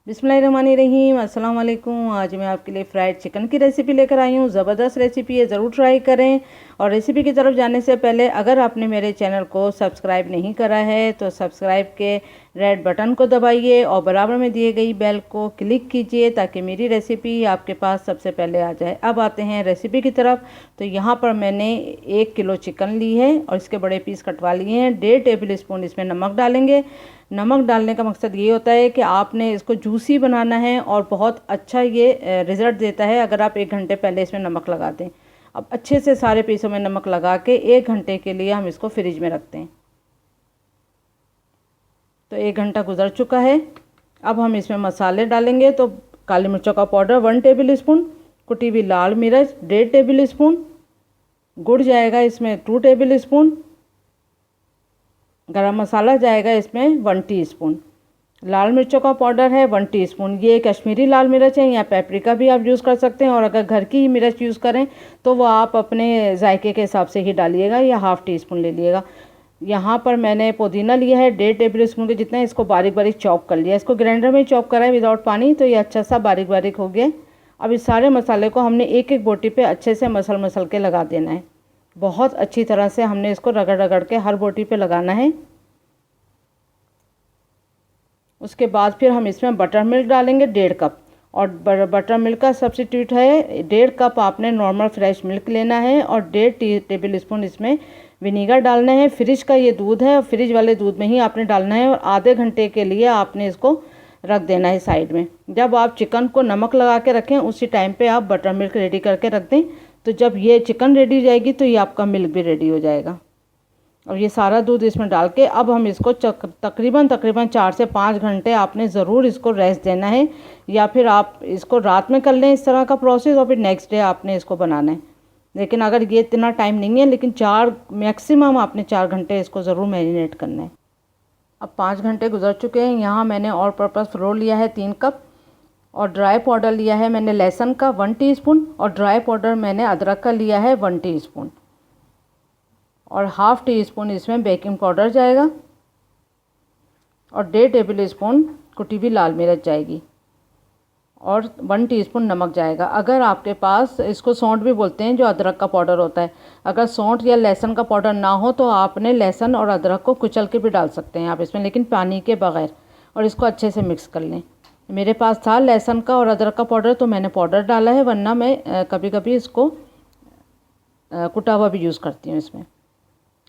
बिस्मिल्लाहिर्रहमानिर्रहीम, अस्सलाम वालेकुम। आज मैं आपके लिए फ्राइड चिकन की रेसिपी लेकर आई हूँ। ज़बरदस्त रेसिपी है, ज़रूर ट्राई करें। और रेसिपी की तरफ जाने से पहले अगर आपने मेरे चैनल को सब्सक्राइब नहीं करा है तो सब्सक्राइब के रेड बटन को दबाइए और बराबर में दिए गई बेल को क्लिक कीजिए ताकि मेरी रेसिपी आपके पास सबसे पहले आ जाए। अब आते हैं रेसिपी की तरफ। तो यहाँ पर मैंने 1 किलो चिकन ली है और इसके बड़े पीस कटवा लिए हैं। 1.5 टेबल स्पून इसमें नमक डालेंगे। नमक डालने का मकसद ये होता है कि आपने इसको जूसी बनाना है और बहुत अच्छा ये रिज़ल्ट देता है अगर आप 1 घंटे पहले इसमें नमक लगा दें। अब अच्छे से सारे पीसों में नमक लगा के 1 घंटे के लिए हम इसको फ्रिज में रखते हैं। तो 1 घंटा गुजर चुका है। अब हम इसमें मसाले डालेंगे। तो काली मिर्चों का पाउडर 1 टेबल स्पून, कुटी हुई लाल मिर्च 1.5 टेबल स्पून, गुड़ जाएगा इसमें 2 टेबल स्पून, गरम मसाला जाएगा इसमें 1 टीस्पून, लाल मिर्चों का पाउडर है 1 टीस्पून। ये कश्मीरी लाल मिर्च है या पेपरिका भी आप यूज़ कर सकते हैं। और अगर घर की ही मिर्च यूज़ करें तो वो आप अपने जायके के हिसाब से ही डालिएगा या ½ टीस्पून ले लिएगा। यहाँ पर मैंने पुदीना लिया है 1.5 टेबल स्पून के जितना। इसको बारीक बारीक चॉप कर लिया। इसको ग्राइंडर में ही चॉप करा है विदाउट पानी। तो ये अच्छा सा बारीक बारीक हो गया। अब इस सारे मसाले को हमने एक एक बोटी पे अच्छे से मसल के लगा देना है। बहुत अच्छी तरह से हमने इसको रगड़ रगड़ के हर बोटी पे लगाना है। उसके बाद फिर हम इसमें बटर मिल्क डालेंगे 1.5 कप। और बटर मिल्क का सब्स्टिट्यूट है 1.5 कप आपने नॉर्मल फ्रेश मिल्क लेना है और 1.5 टेबल स्पून इसमें विनीगर डालना है। फ्रिज का ये दूध है और फ्रिज वाले दूध में ही आपने डालना है और आधे घंटे के लिए आपने इसको रख देना है साइड में। जब आप चिकन को नमक लगा के रखें उसी टाइम पे आप बटर मिल्क रेडी करके रख दें। तो जब ये चिकन रेडी हो जाएगी तो ये आपका मिल्क भी रेडी हो जाएगा। और ये सारा दूध इसमें डाल के अब हम इसको तकरीबन 4 से 5 घंटे आपने ज़रूर इसको रेस्ट देना है। या फिर आप इसको रात में कर लें इस तरह का प्रोसेस और फिर नेक्स्ट डे आपने इसको बनाना है। लेकिन अगर ये इतना टाइम नहीं है, लेकिन 4 मैक्सिमम आपने 4 घंटे इसको ज़रूर मैरिनेट करना है। अब 5 घंटे गुजर चुके हैं। यहाँ मैंने ऑल पर्पज़ फ्लोर लिया है 3 कप और ड्राई पाउडर लिया है मैंने लहसुन का 1 टीस्पून और ड्राई पाउडर मैंने अदरक का लिया है 1 टीस्पून और ½ टीस्पून इसमें बेकिंग पाउडर जाएगा और 1.5 टेबल स्पून कुटी हुई लाल मिर्च जाएगी और 1 टीस्पून नमक जाएगा। अगर आपके पास, इसको सौंठ भी बोलते हैं जो अदरक का पाउडर होता है, अगर सौंठ या लहसुन का पाउडर ना हो तो आपने लहसुन और अदरक को कुचल के भी डाल सकते हैं आप इसमें, लेकिन पानी के बगैर। और इसको अच्छे से मिक्स कर लें। मेरे पास था लहसुन का और अदरक का पाउडर तो मैंने पाउडर डाला है, वरना मैं कभी कभी इसको कुटा हुआ भी यूज़ करती हूँ इसमें।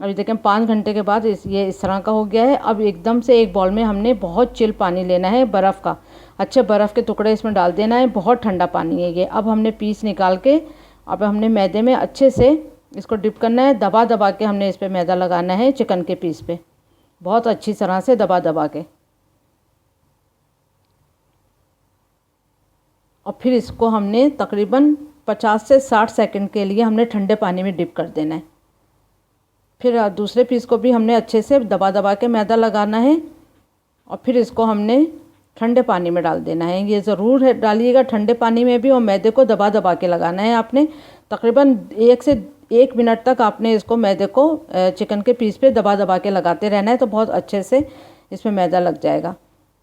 अभी देखें 5 घंटे के बाद ये इस तरह का हो गया है। अब एकदम से एक बाउल में हमने बहुत चिल पानी लेना है, बर्फ़ का, अच्छे बर्फ़ के टुकड़े इसमें डाल देना है। बहुत ठंडा पानी है ये। अब हमने पीस निकाल के अब हमने मैदे में अच्छे से इसको डिप करना है। दबा दबा के हमने इस पर मैदा लगाना है चिकन के पीस पे, बहुत अच्छी तरह से दबा दबा के। और फिर इसको हमने तकरीबन 50 से 60 सेकंड के लिए हमने ठंडे पानी में डिप कर देना है। फिर दूसरे पीस को भी हमने अच्छे से दबा दबा के मैदा लगाना है और फिर इसको हमने ठंडे पानी में डाल देना है। ये ज़रूर डालिएगा ठंडे पानी में भी। और मैदे को दबा दबा के लगाना है आपने। तकरीबन 1 से 1 मिनट तक आपने इसको मैदे को चिकन के पीस पे दबा दबा के लगाते रहना है, तो बहुत अच्छे से इसमें मैदा लग जाएगा।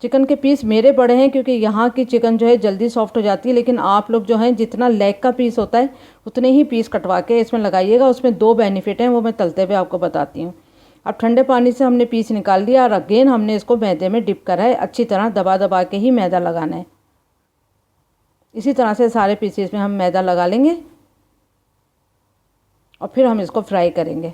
चिकन के पीस मेरे बड़े हैं क्योंकि यहाँ की चिकन जो है जल्दी सॉफ्ट हो जाती है, लेकिन आप लोग जो हैं जितना लेग का पीस होता है उतने ही पीस कटवा के इसमें लगाइएगा। उसमें 2 बेनिफिट हैं, वो मैं तलते हुए आपको बताती हूँ। अब ठंडे पानी से हमने पीस निकाल लिया और अगेन हमने इसको मैदे में डिप करा है। अच्छी तरह दबा दबा के ही मैदा लगाना है। इसी तरह से सारे पीसेस में हम मैदा लगा लेंगे और फिर हम इसको फ्राई करेंगे।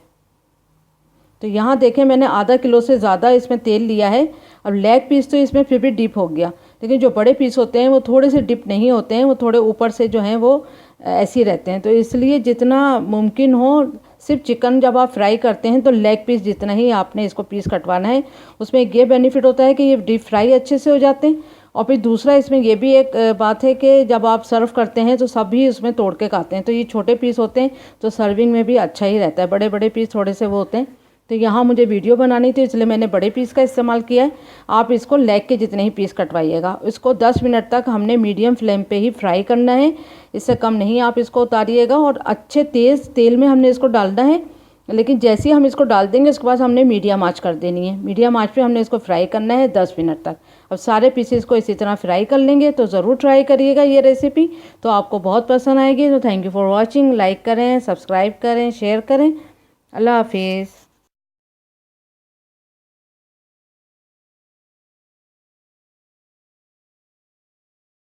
तो यहाँ देखें मैंने आधा किलो से ज़्यादा इसमें तेल लिया है। अब लेग पीस तो इसमें फिर भी डिप हो गया, लेकिन जो बड़े पीस होते हैं वो थोड़े से डिप नहीं होते हैं, वो थोड़े ऊपर से जो हैं वो ऐसे ही रहते हैं। तो इसलिए जितना मुमकिन हो सिर्फ चिकन जब आप फ्राई करते हैं तो लेग पीस जितना ही आपने इसको पीस कटवाना है। उसमें ये बेनिफिट होता है कि ये डीप फ्राई अच्छे से हो जाते हैं। और फिर दूसरा इसमें ये भी एक बात है कि जब आप सर्व करते हैं तो सब भी उसमें तोड़ के खाते हैं। तो ये छोटे पीस होते हैं तो सर्विंग में भी अच्छा ही रहता है। बड़े बड़े पीस थोड़े से वो होते हैं। तो यहाँ मुझे वीडियो बनानी थी इसलिए मैंने बड़े पीस का इस्तेमाल किया है। आप इसको लेग के जितने ही पीस कटवाइएगा। इसको 10 मिनट तक हमने मीडियम फ्लेम पे ही फ्राई करना है, इससे कम नहीं आप इसको उतारिएगा। और अच्छे तेज़ तेल में हमने इसको डालना है लेकिन जैसे ही हम इसको डाल देंगे उसके बाद हमने मीडियम आंच कर देनी है। मीडियम आंच पे हमने इसको फ्राई करना है 10 मिनट तक। अब सारे पीसेस को इसी तरह फ्राई कर लेंगे। तो ज़रूर ट्राई करिएगा ये रेसिपी, तो आपको बहुत पसंद आएगी। तो thank you for watching. Like करें, सब्सक्राइब करें, शेयर करें। अल्लाह हाफिज़।